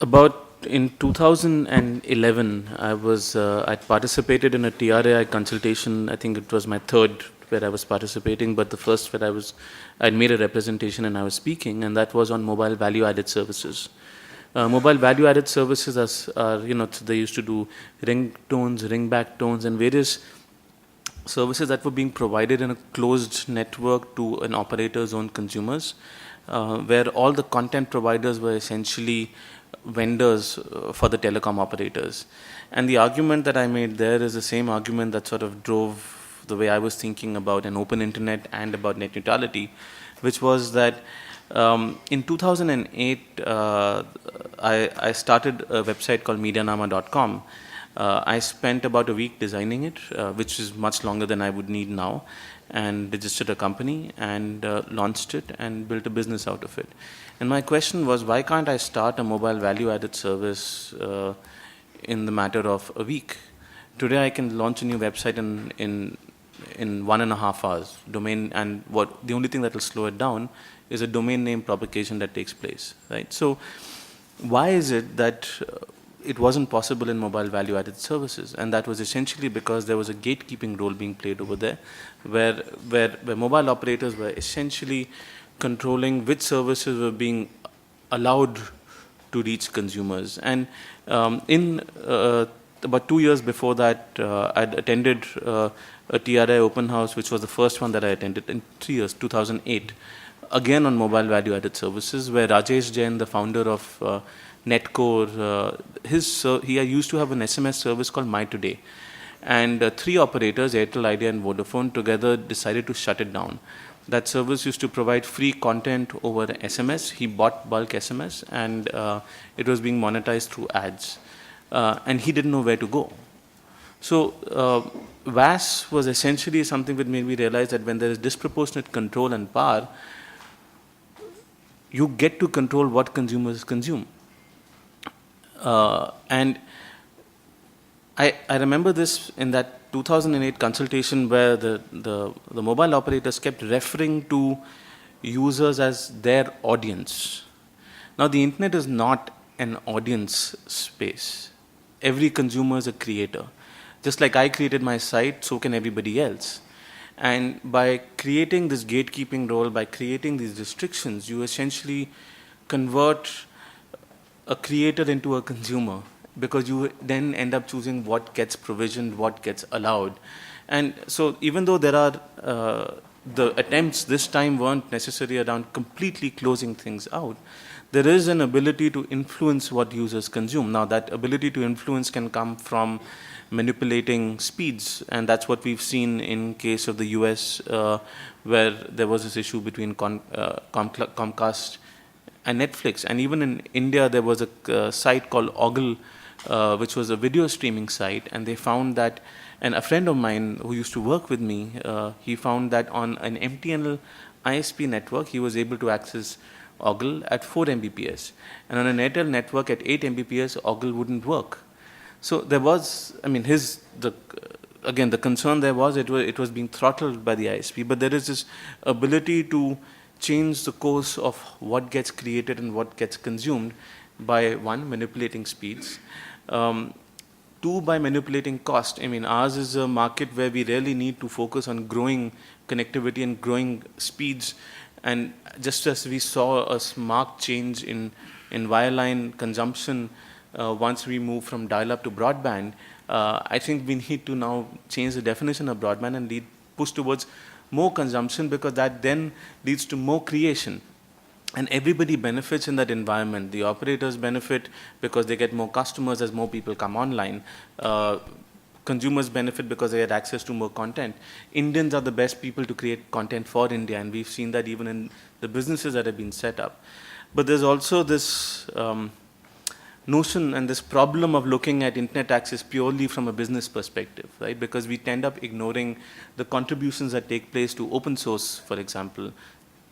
About in 2011, I participated in a TRAI consultation. I think it was my third where I was participating, but the first where I'd made a representation and I was speaking, and that was on mobile value-added services. Mobile value-added services are, they used to do ringtones, ringback tones, and various services that were being provided in a closed network to an operator's own consumers, where all the content providers were essentially vendors for the telecom operators. And the argument that I made there is the same argument that sort of drove the way I was thinking about an open internet and about net neutrality, which was that in 2008, I started a website called MediaNama.com. I spent about a week designing it, which is much longer than I would need now, and registered a company and launched it and built a business out of it. And my question was, why can't I start a mobile value-added service in the matter of a week? Today I can launch a new website in 1.5 hours. Domain, and the only thing that will slow it down is a domain name propagation that takes place, right? So why is it that it wasn't possible in mobile value-added services? And that was essentially because there was a gatekeeping role being played over there, where mobile operators were essentially controlling which services were being allowed to reach consumers. And in about 2 years before that, I'd attended a TRI open house, which was the first one that I attended in 3 years, 2008, again on mobile value-added services, where Rajesh Jain, the founder of Netcore, he used to have an SMS service called My Today. And 3 operators, Airtel, Idea and Vodafone, together decided to shut it down. That service used to provide free content over SMS. He bought bulk SMS, and it was being monetized through ads. And he didn't know where to go. So VAS was essentially something that made me realize that when there is disproportionate control and power, you get to control what consumers consume. And I remember this in that 2008 consultation where the mobile operators kept referring to users as their audience. Now, the internet is not an audience space. Every consumer is a creator. Just like I created my site, so can everybody else. And by creating this gatekeeping role, by creating these restrictions, you essentially convert a creator into a consumer, because you then end up choosing what gets provisioned, what gets allowed. And so even though there are, the attempts this time weren't necessarily around completely closing things out, there is an ability to influence what users consume. Now, that ability to influence can come from manipulating speeds, and that's what we've seen in case of the US, where there was this issue between Comcast and Netflix. And even in India, there was a site called Ogle, which was a video streaming site, and they found that, and a friend of mine who used to work with me, he found that on an MTNL ISP network, he was able to access Ogle at 4 Mbps, and on an Airtel network at 8 Mbps, Ogle wouldn't work. So there was, I mean, again, the concern there was it was being throttled by the ISP, but there is this ability to change the course of what gets created and what gets consumed by, one, manipulating speeds, 2, by manipulating cost. I mean, ours is a market where we really need to focus on growing connectivity and growing speeds. And just as we saw a marked change in wireline consumption once we move from dial-up to broadband, I think we need to now change the definition of broadband and push towards more consumption, because that then leads to more creation. And everybody benefits in that environment. The operators benefit because they get more customers as more people come online. Consumers benefit because they get access to more content. Indians are the best people to create content for India, and we've seen that even in the businesses that have been set up. But there's also this notion and this problem of looking at internet access purely from a business perspective, right? Because we end up ignoring the contributions that take place to open source, for example.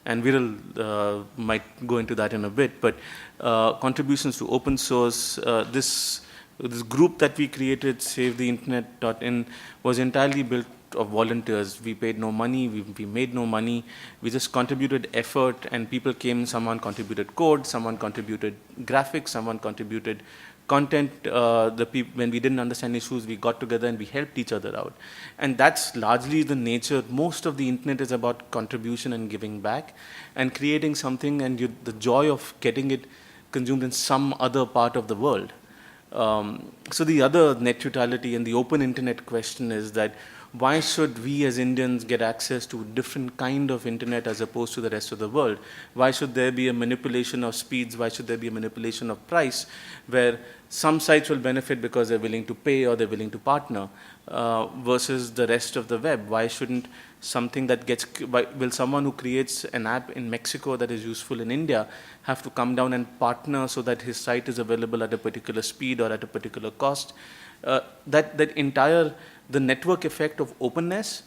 And Viral might go into that in a bit, but contributions to open source, this This group that we created, SaveTheInternet.in, was entirely built of volunteers. We paid no money, we made no money, we just contributed effort, and people came, someone contributed code, someone contributed graphics, someone contributed content. When we didn't understand issues, we got together and we helped each other out. And that's largely the nature. Most of the internet is about contribution and giving back and creating something, and the joy of getting it consumed in some other part of the world. So the other net neutrality and the open internet question is that why should we as Indians get access to a different kind of internet as opposed to the rest of the world? Why should there be a manipulation of speeds? Why should there be a manipulation of price where some sites will benefit because they're willing to pay or they're willing to partner versus the rest of the web? Why shouldn't something that will someone who creates an app in Mexico that is useful in India have to come down and partner so that his site is available at a particular speed or at a particular cost? The network effect of openness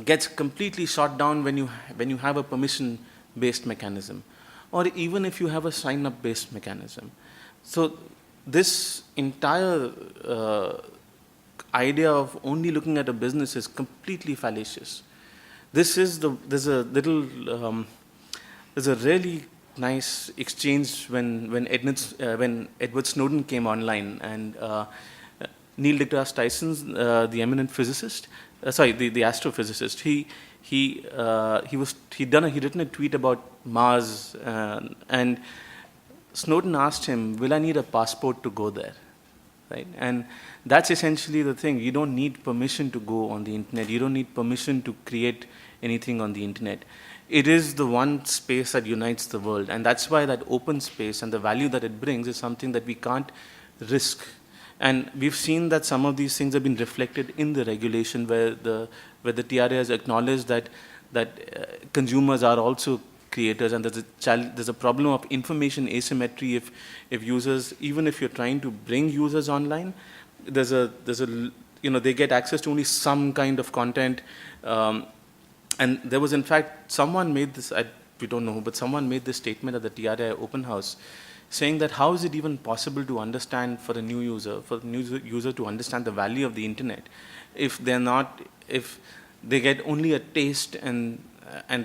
gets completely shot down when you have a permission-based mechanism, or even if you have a sign-up-based mechanism. So this entire idea of only looking at a business is completely fallacious. There's a really nice exchange when Edward Snowden came online, and Neil deGrasse Tyson, the eminent physicist, the astrophysicist, he'd written a tweet about Mars, and Snowden asked him, "Will I need a passport to go there?" Right? And that's essentially the thing. You don't need permission to go on the internet. You don't need permission to create anything on the internet. It is the one space that unites the world, and that's why that open space and the value that it brings is something that we can't risk. And we've seen that some of these things have been reflected in the regulation, where the TRA has acknowledged that consumers are also creators, and there's a problem of information asymmetry if users, even if you're trying to bring users online, they get access to only some kind of content. And there was, in fact, someone made this, we don't know, but someone made this statement at the TRA open house, saying that how is it even possible to understand for the new user to understand the value of the internet if they get only a taste and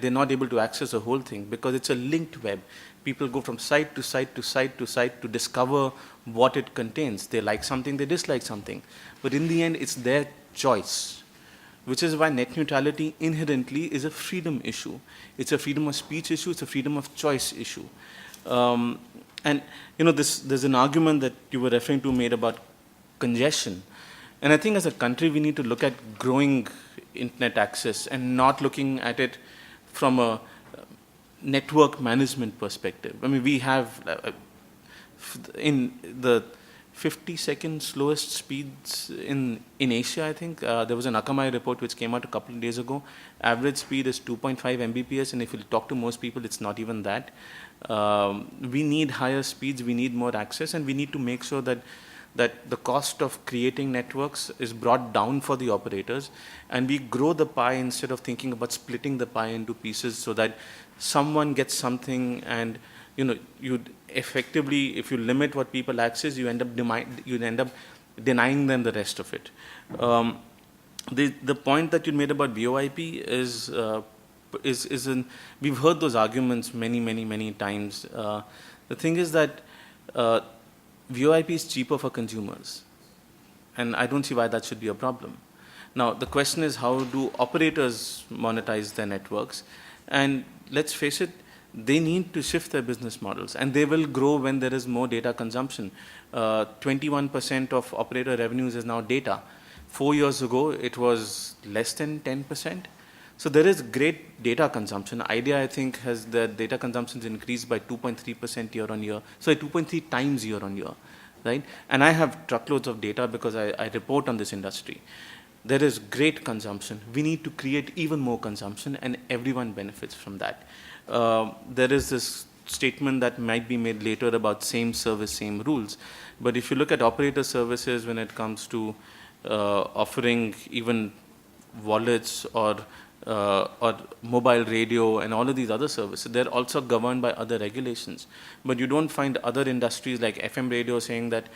they're not able to access the whole thing, because it's a linked web. People go from site to site to site to site to discover what it contains. They like something, they dislike something. But in the end, it's their choice, which is why net neutrality inherently is a freedom issue. It's a freedom of speech issue, it's a freedom of choice issue. And there's an argument that you were referring to made about congestion. And I think as a country, we need to look at growing internet access and not looking at it from a network management perspective. I mean, we have in the 50-second slowest speeds in Asia, I think. There was an Akamai report which came out a couple of days ago. Average speed is 2.5 Mbps, and if you talk to most people, it's not even that. We need higher speeds, we need more access, and we need to make sure that the cost of creating networks is brought down for the operators, and we grow the pie instead of thinking about splitting the pie into pieces so that someone gets something, and you effectively, if you limit what people access, you end up denying them the rest of it. The point that you made about VoIP we've heard those arguments many times. The thing is that VoIP is cheaper for consumers, and I don't see why that should be a problem. Now, the question is, how do operators monetize their networks? And let's face it, they need to shift their business models, and they will grow when there is more data consumption. 21% of operator revenues is now data. 4 years ago, it was less than 10%. So there is great data consumption. Idea, I think, has the data consumptions increased by 2.3% year on year. So 2.3 times year on year, right? And I have truckloads of data because I report on this industry. There is great consumption. We need to create even more consumption, and everyone benefits from that. There is this statement that might be made later about same service, same rules. But if you look at operator services when it comes to offering even wallets or or mobile radio and all of these other services, they're also governed by other regulations. But you don't find other industries like FM radio saying that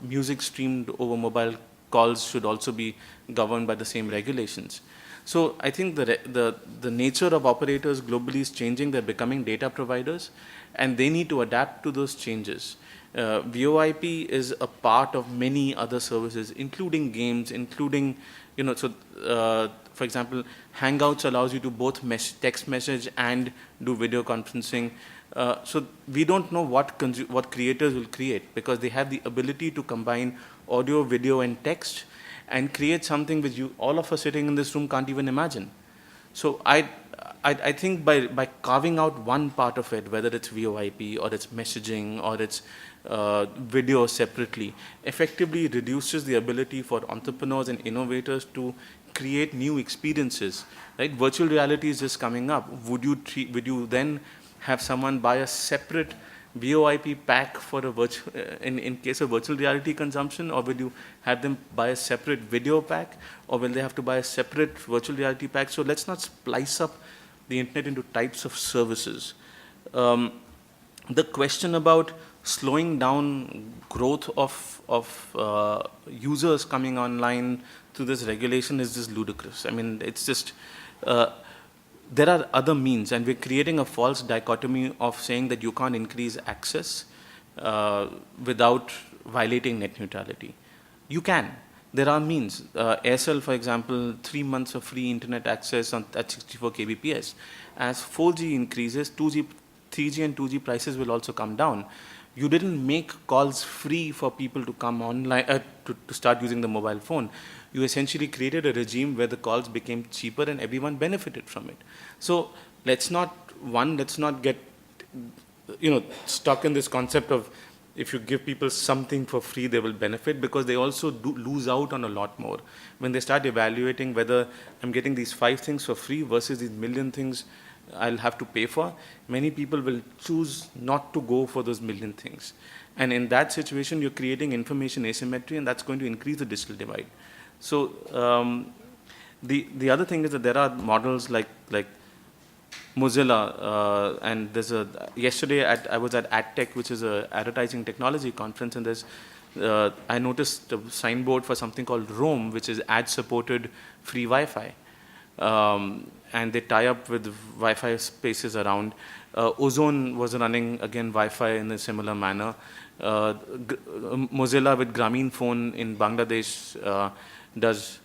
music streamed over mobile calls should also be governed by the same regulations. So I think the nature of operators globally is changing. They're becoming data providers, and they need to adapt to those changes. VoIP is a part of many other services, including games, including, for example, Hangouts allows you to both text message and do video conferencing. So we don't know what creators will create, because they have the ability to combine audio, video, and text and create something which all of us sitting in this room can't even imagine. So I think by carving out one part of it, whether it's VoIP or it's messaging or it's video separately, effectively reduces the ability for entrepreneurs and innovators to create new experiences. Right? Virtual reality is just coming up. Would you then have someone buy a separate VoIP pack for a in case of virtual reality consumption, or will you have them buy a separate video pack, or will they have to buy a separate virtual reality pack? So let's not splice up the internet into types of services. The question about slowing down growth of users coming online through this regulation is just ludicrous. I mean, it's just there are other means, and we're creating a false dichotomy of saying that you can't increase access without violating net neutrality. You can. There are means. Aircel, for example, 3 months of free internet access at 64 kbps. As 4G increases, 2G, 3G and 2G prices will also come down. You didn't make calls free for people to come online, to start using the mobile phone. You essentially created a regime where the calls became cheaper and everyone benefited from it. So let's not get stuck in this concept of if you give people something for free, they will benefit, because they also do lose out on a lot more. When they start evaluating whether I'm getting these 5 things for free versus these million things I'll have to pay for, many people will choose not to go for those million things. And in that situation, you're creating information asymmetry, and that's going to increase the digital divide. So the other thing is that there are models like Mozilla, and yesterday I was at AdTech, which is a advertising technology conference, and I noticed a signboard for something called Roam, which is ad-supported free Wi-Fi. And they tie up with Wi-Fi spaces around. Ozone was running, again, Wi-Fi in a similar manner. Mozilla with Grameen Phone in Bangladesh does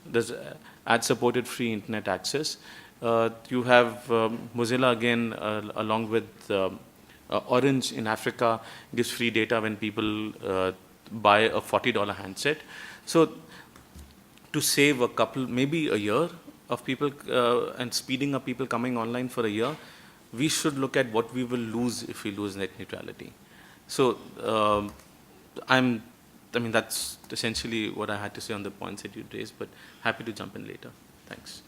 ad-supported free internet access. You have Mozilla, again, along with Orange in Africa, gives free data when people buy a $40 handset. So to save maybe a year of people and speeding up people coming online for a year, we should look at what we will lose if we lose net neutrality. So that's essentially what I had to say on the points that you raised, but happy to jump in later. Thanks.